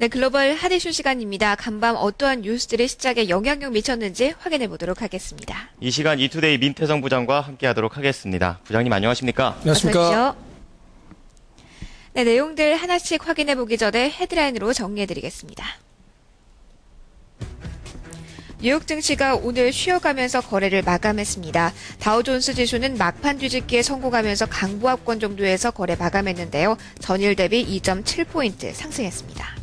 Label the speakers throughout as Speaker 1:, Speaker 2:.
Speaker 1: 네, 글로벌 핫 이슈 시간입니다. 간밤 어떠한 뉴스들이 시장에 영향을 미쳤는지 확인해 보도록 하겠습니다.
Speaker 2: 이 시간 이투데이 민태성 부장과 함께하도록 하겠습니다. 부장님 안녕하십니까?
Speaker 3: 안녕하십니까?
Speaker 1: 어서 오십시오. 네, 내용들 하나씩 확인해 보기 전에 헤드라인으로 정리해 드리겠습니다. 뉴욕 증시가 오늘 쉬어가면서 거래를 마감했습니다. 다우존스 지수는 막판 뒤집기에 성공하면서 강보합권 정도에서 거래 마감했는데요. 전일 대비 2.7포인트 상승했습니다.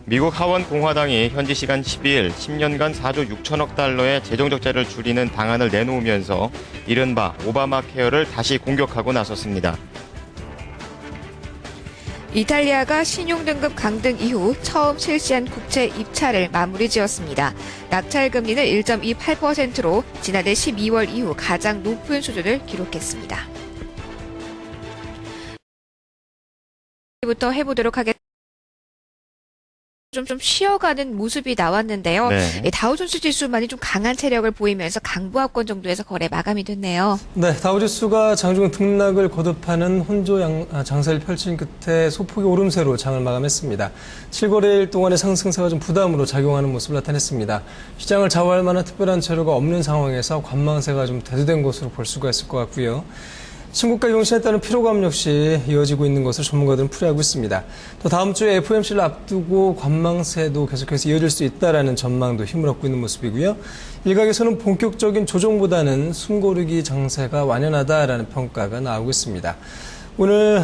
Speaker 2: 미국 하원 공화당이 현지 시간 12일 10년간 4조 6천억 달러의 재정적자를 줄이는 방안을 내놓으면서 이른바 오바마 케어를 다시 공격하고 나섰습니다.
Speaker 1: 이탈리아가 신용등급 강등 이후 처음 실시한 국채 입찰을 마무리 지었습니다. 낙찰금리는 1.28%로 지난해 12월 이후 가장 높은 수준을 기록했습니다. 부터 해보도록 하겠습니다. 좀 쉬어가는 모습이 나왔는데요.
Speaker 3: 네.
Speaker 1: 다우존스 지수만이 좀 강한 체력을 보이면서 강보합권 정도에서 거래 마감이 됐네요.
Speaker 3: 네, 다우지수가 장중 등락을 거듭하는 혼조 장세를 펼친 끝에 소폭의 오름세로 장을 마감했습니다. 7거래일 동안의 상승세가 좀 부담으로 작용하는 모습을 나타냈습니다. 시장을 좌우할 만한 특별한 재료가 없는 상황에서 관망세가 좀 대두된 것으로 볼 수가 있을 것 같고요. 신고가 용신에 따른 피로감 역시 이어지고 있는 것을 전문가들은 풀이하고 있습니다. 또 다음 주에 FOMC를 앞두고 관망세도 계속해서 이어질 수 있다라는 전망도 힘을 얻고 있는 모습이고요. 일각에서는 본격적인 조정보다는 숨고르기 장세가 완연하다라는 평가가 나오고 있습니다. 오늘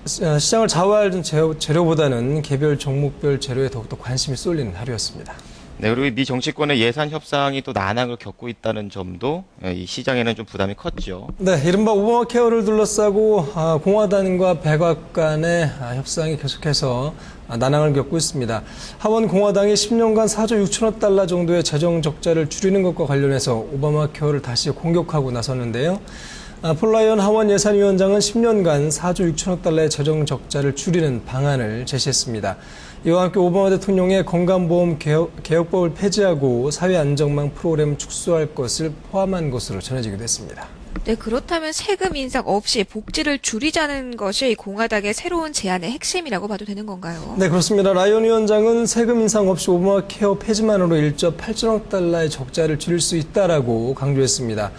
Speaker 3: 시장을 좌우할 재료보다는 개별 종목별 재료에 더욱더 관심이 쏠리는 하루였습니다.
Speaker 2: 네, 그리고 미 정치권의 예산 협상이 또 난항을 겪고 있다는 점도 이 시장에는 좀 부담이 컸죠.
Speaker 3: 네, 이른바 오바마 케어를 둘러싸고 공화당과 백악관의 협상이 계속해서 난항을 겪고 있습니다. 하원 공화당이 10년간 4조 6천억 달러 정도의 재정 적자를 줄이는 것과 관련해서 오바마 케어를 다시 공격하고 나섰는데요. 폴 라이언 하원 예산위원장은 10년간 4조 6천억 달러의 재정 적자를 줄이는 방안을 제시했습니다. 이와 함께 오바마 대통령의 건강보험 개혁법을 폐지하고 사회안전망 프로그램 축소할 것을 포함한 것으로 전해지기도 했습니다.
Speaker 1: 네, 그렇다면 세금 인상 없이 복지를 줄이자는 것이 공화당의 새로운 제안의 핵심이라고 봐도 되는 건가요?
Speaker 3: 네, 그렇습니다. 라이언 위원장은 세금 인상 없이 오바마 케어 폐지만으로 1조 8천억 달러의 적자를 줄일 수 있다라고 강조했습니다.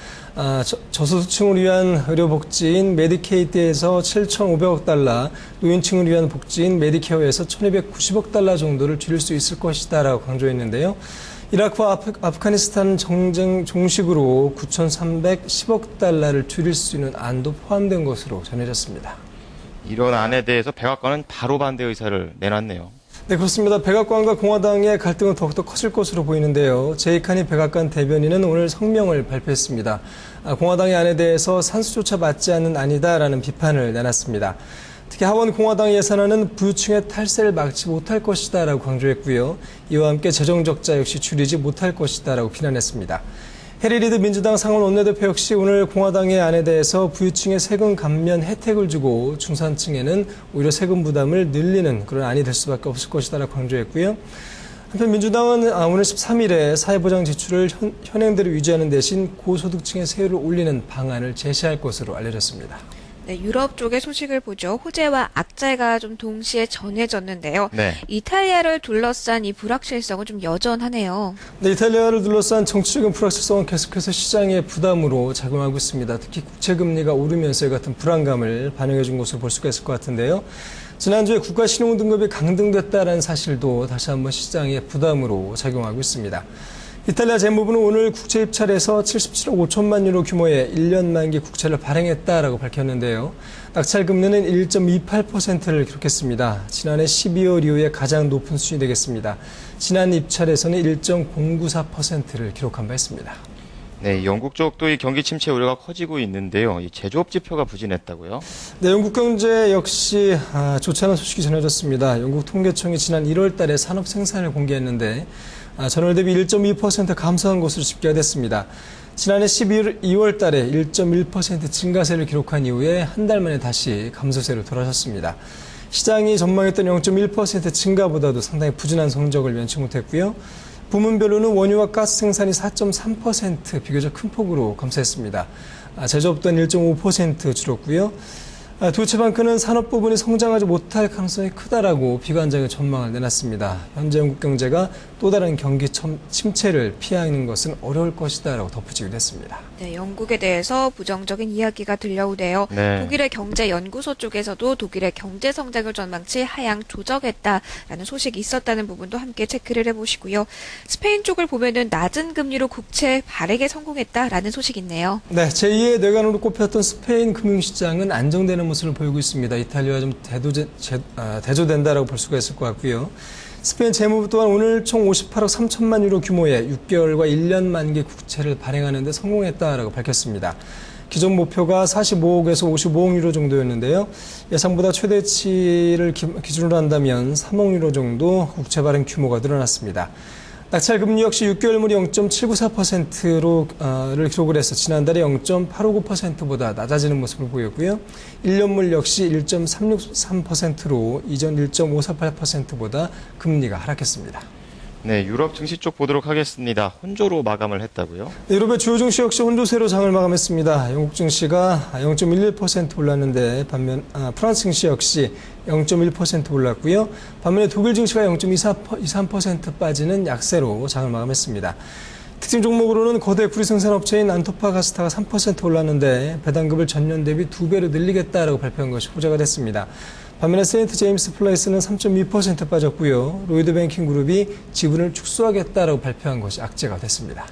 Speaker 3: 저소득층을 위한 의료복지인 메디케이드에서 7,500억 달러, 노인층을 위한 복지인 메디케어에서 1,290억 달러 정도를 줄일 수 있을 것이다라고 강조했는데요. 이라크와 아프가니스탄 정쟁 종식으로 9,310억 달러를 줄일 수 있는 안도 포함된 것으로 전해졌습니다.
Speaker 2: 이런 안에 대해서 백악관은 바로 반대 의사를 내놨네요.
Speaker 3: 네, 그렇습니다. 백악관과 공화당의 갈등은 더욱더 커질 것으로 보이는데요. 제이 카니 백악관 대변인은 오늘 성명을 발표했습니다. 공화당의 안에 대해서 산수조차 맞지 않는 안이다라는 비판을 내놨습니다. 특히 하원 공화당 예산안은 부유층의 탈세를 막지 못할 것이다라고 강조했고요. 이와 함께 재정 적자 역시 줄이지 못할 것이다라고 비난했습니다. 해리 리드 민주당 상원 원내대표 역시 오늘 공화당의 안에 대해서 부유층의 세금 감면 혜택을 주고 중산층에는 오히려 세금 부담을 늘리는 그런 안이 될 수밖에 없을 것이다라고 강조했고요. 한편 민주당은 오늘 13일에 사회보장 지출을 현행대로 유지하는 대신 고소득층의 세율을 올리는 방안을 제시할 것으로 알려졌습니다.
Speaker 1: 네, 유럽 쪽의 소식을 보죠. 호재와 악재가 좀 동시에 전해졌는데요.
Speaker 2: 네.
Speaker 1: 이탈리아를 둘러싼 이 불확실성은 좀 여전하네요.
Speaker 3: 네, 이탈리아를 둘러싼 정치적인 불확실성은 계속해서 시장의 부담으로 작용하고 있습니다. 특히 국채금리가 오르면서 이 같은 불안감을 반영해 준 것으로 볼 수가 있을 것 같은데요. 지난주에 국가 신용등급이 강등됐다는 사실도 다시 한번 시장의 부담으로 작용하고 있습니다. 이탈리아 재무부는 오늘 국채 입찰에서 77억 5천만 유로 규모의 1년 만기 국채를 발행했다라고 밝혔는데요. 낙찰 금리는 1.28%를 기록했습니다. 지난해 12월 이후에 가장 높은 수준이 되겠습니다. 지난 입찰에서는 1.094%를 기록한 바 있습니다.
Speaker 2: 네, 영국 쪽도 이 경기 침체 우려가 커지고 있는데요. 이 제조업 지표가 부진했다고요?
Speaker 3: 네, 영국 경제 역시 좋지 않은 소식이 전해졌습니다. 영국 통계청이 지난 1월 달에 산업 생산을 공개했는데 전월 대비 1.2% 감소한 것으로 집계가 됐습니다. 지난해 12월 달에 1.1% 증가세를 기록한 이후에 한 달 만에 다시 감소세로 돌아섰습니다. 시장이 전망했던 0.1% 증가보다도 상당히 부진한 성적을 면치 못했고요. 부문별로는 원유와 가스 생산이 4.3% 비교적 큰 폭으로 감소했습니다. 제조업은 1.5% 줄었고요. 도이체방크는 산업 부분이 성장하지 못할 가능성이 크다라고 비관적인 전망을 내놨습니다. 현재 영국 경제가 또 다른 경기 침체를 피하는 것은 어려울 것이다라고 덧붙이기도 했습니다.
Speaker 1: 네, 영국에 대해서 부정적인 이야기가 들려오네요.
Speaker 2: 네.
Speaker 1: 독일의 경제연구소 쪽에서도 독일의 경제 성장을 전망치 하향 조정했다라는 소식이 있었다는 부분도 함께 체크를 해보시고요. 스페인 쪽을 보면은 낮은 금리로 국채 발행에 성공했다라는 소식이 있네요.
Speaker 3: 네, 제2의 뇌관으로 꼽혔던 스페인 금융시장은 안정되는 모습을 보이고 있습니다. 이탈리아와 좀 대조된다라고 볼 수가 있을 것 같고요. 스페인 재무부 또한 오늘 총 58억 3천만 유로 규모의 6개월과 1년 만기 국채를 발행하는 데 성공했다라고 밝혔습니다. 기존 목표가 45억에서 55억 유로 정도였는데요. 예상보다 최대치를 기준으로 한다면 3억 유로 정도 국채 발행 규모가 늘어났습니다. 낙찰 금리 역시 6개월물이 0.794%를 기록을 해서 지난달에 0.859%보다 낮아지는 모습을 보였고요. 1년물 역시 1.363%로 이전 1.548%보다 금리가 하락했습니다.
Speaker 2: 네, 유럽 증시 쪽 보도록 하겠습니다. 혼조로 마감을 했다고요?
Speaker 3: 네, 유럽의 주요 증시 역시 혼조세로 장을 마감했습니다. 영국 증시가 0.11% 올랐는데 반면 프랑스 증시 역시 0.1% 올랐고요. 반면에 독일 증시가 0.23% 빠지는 약세로 장을 마감했습니다. 특징 종목으로는 거대 구리 생산업체인 안토파가스타가 3% 올랐는데 배당금을 전년 대비 2배로 늘리겠다라고 발표한 것이 호재가 됐습니다. 반면에 세인트 제임스 플레이스는 3.2% 빠졌고요. 로이드 뱅킹 그룹이 지분을 축소하겠다라고 발표한 것이 악재가 됐습니다.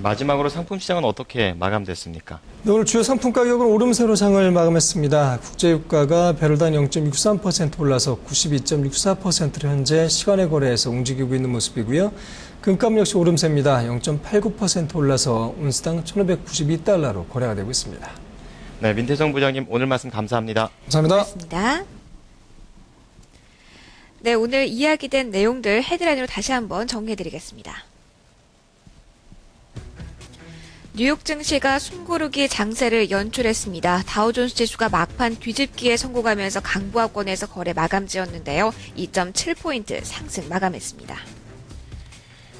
Speaker 2: 마지막으로 상품 시장은 어떻게 마감됐습니까?
Speaker 3: 네, 오늘 주요 상품 가격은 오름세로 장을 마감했습니다. 국제유가가 배럴당 0.63% 올라서 92.64%로 현재 시간의 거래에서 움직이고 있는 모습이고요. 금값 역시 오름세입니다. 0.89% 올라서 온스당 1,592달러로 거래가 되고 있습니다.
Speaker 2: 네, 민태성 부장님 오늘 말씀 감사합니다.
Speaker 3: 감사합니다.
Speaker 1: 고맙습니다. 네, 오늘 이야기된 내용들 헤드라인으로 다시 한번 정리해드리겠습니다. 뉴욕 증시가 숨고르기 장세를 연출했습니다. 다우존스 지수가 막판 뒤집기에 성공하면서 강보합권에서 거래 마감지었는데요. 2.7포인트 상승 마감했습니다.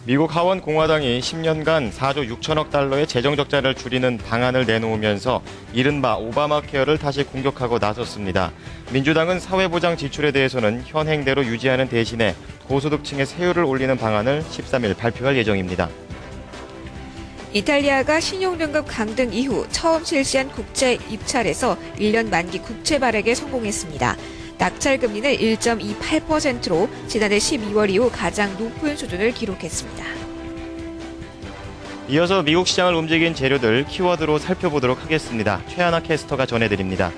Speaker 2: 미국 하원 공화당이 10년간 4조 6천억 달러의 재정 적자를 줄이는 방안을 내놓으면서 이른바 오바마 케어를 다시 공격하고 나섰습니다. 민주당은 사회보장 지출에 대해서는 현행대로 유지하는 대신에 고소득층의 세율을 올리는 방안을 13일 발표할 예정입니다.
Speaker 1: 이탈리아가 신용등급 강등 이후 처음 실시한 국채 입찰에서 1년 만기 국채 발행에 성공했습니다. 낙찰 금리는 1.28%로 지난해 12월 이후 가장 높은 수준을 기록했습니다.
Speaker 2: 이어서 미국 시장을 움직인 재료들 키워드로 살펴보도록 하겠습니다. 최하나 캐스터가 전해드립니다.